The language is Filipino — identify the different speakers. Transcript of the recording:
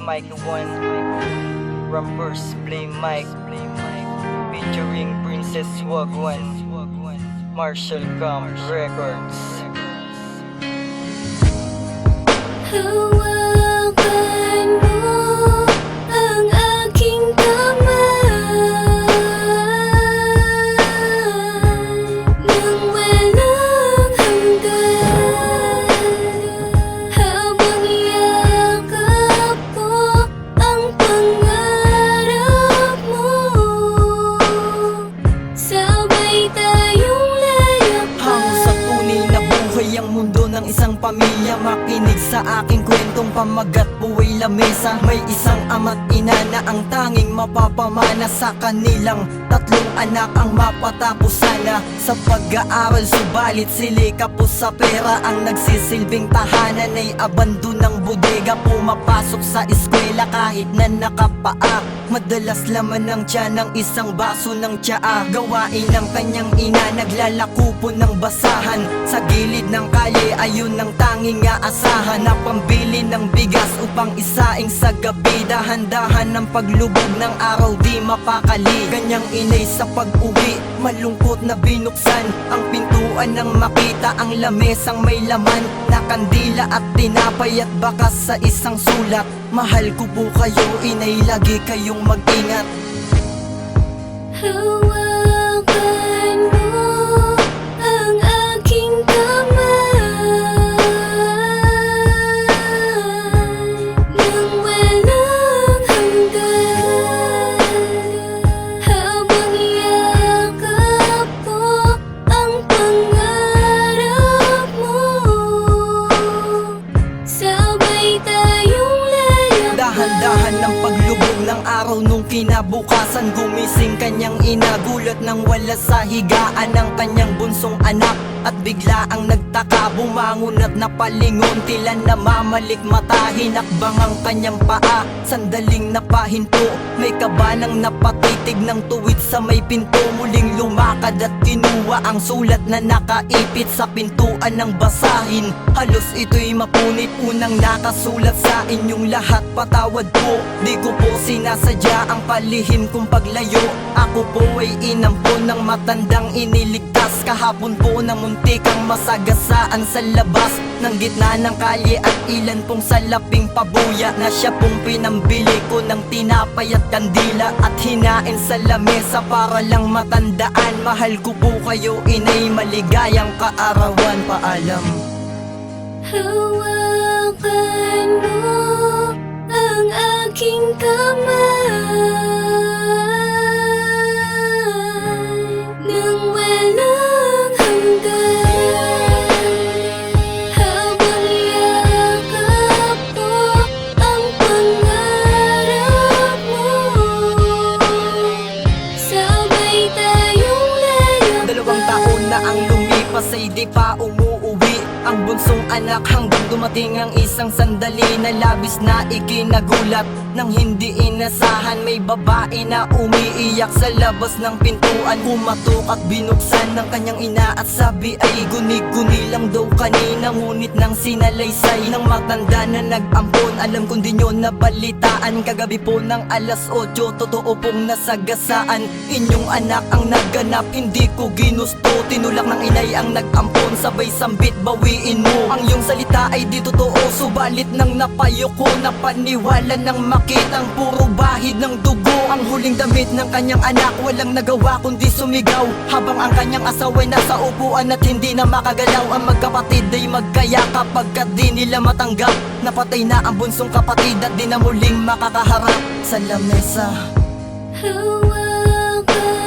Speaker 1: Mike One, Rappers Play Mike, featuring Princess Wagwan, Marshall Camp Records.
Speaker 2: Hawakan mo ang aking kamay nang walang hanggan, habang yakap ko ang pangarap mo. Sabay tayong layakap.
Speaker 3: Hango sa tunay na buhay ang mundo ng isang pamilya. Makinig sa aking kwentong pamagat buhay lamesa. May isang ama't ina na ang tanging mapapamana sa kanilang tatlong anak ang mapatapos sana sa pag-aaral. Subalit sili kapos sa pera ang nagsisilbing tahanan ay abando ng bodega. Pumapasok sa eskwela kahit na nakapaa. Madalas laman ng tiyan ng isang baso ng tsaa. Gawain ng kanyang ina, naglalako po ng basahan. Sa gilid ng kalye ayun ang tanging aasahan na pambili ng bigas upang isaing sa gabi. Dahan-dahan ng paglubog ng araw di mapakali. Kanyang inay sa pag-uwi, malungkot na binuksan ang pintuan nang makita ang lamesang may laman na kandila at tinapay at bakas sa isang sulat. Mahal ko po kayo, inay, lagi kayong mag-ingat.
Speaker 2: Hawakan mo ang aking kamay nang walang hanggan, habang yakap ko ang pangarap mo. Sabay tayong layakap.
Speaker 3: Dahan-dahan ng paglubog ng araw nung kinabukasan. Gumising kanyang ina, gulat nang wala sa higaan ng kanyang bunsong anak. At bigla ang nagtaka, bumangon at napalingon. Tila namamalik mata, hinakbang ang kanyang paa. Sandaling napahinto, may kabanang napatitig ng tuwid sa may pinto. Muling lumakad at kinuha ang sulat na nakaipit sa pintuan ng basahin. Halos ito'y mapunit, unang nakasulat sa inyong lahat. Patawad po, di ko po sinasadya ang palihim kong paglayo. Ako po ay inampon ng matandang iniligtas. Kahapon po na muntikang masagasaan sa labas ng gitna ng kalye at ilan pong salaping pabuya na siya pong pinambili ko ng tinapay at kandila at hinain sa lamesa para lang matandaan. Mahal ko po kayo, inay, maligayang kaarawan. Paalam.
Speaker 2: Hawakan mo ang aking kamay nang walang hanggan, habang yakap ko ang pangarap mo. Sabay tayong layakap.
Speaker 3: 2 taon na ang lumipas ay di pa umuuwi ang bunsong anak, hanggang dumating ang isang sandali na labis na ikinagulat. Nang hindi inasahan, may babae na umiiyak sa labas ng pintuan. Kumatok at binuksan ng kanyang ina at sabi ay guni-guni lang daw kanina, ngunit nang sinalaysay ng matanda na nag-ampon. Alam kong di nyo nabalitaan, kagabi po ng alas 8 totoo pong nasagasaan. Inyong anak ang naganap, hindi ko ginusto. Tinulak ng inay ang nag-ampon, sabay sambit bawiin mo. Ang iyong salita ay di totoo, subalit nang napayo ko, napaniwala ng makitang puro bahid ng dugo. Ang huling damit ng kanyang anak, walang nagawa kundi sumigaw, habang ang kanyang asawa'y nasa upuan at hindi na makagalaw. Ang magkapatid ay magkayakap pagkat di nila matanggap napatay na ang bunsong kapatid at di na muling makakaharap sa lamesa.
Speaker 2: Hawakan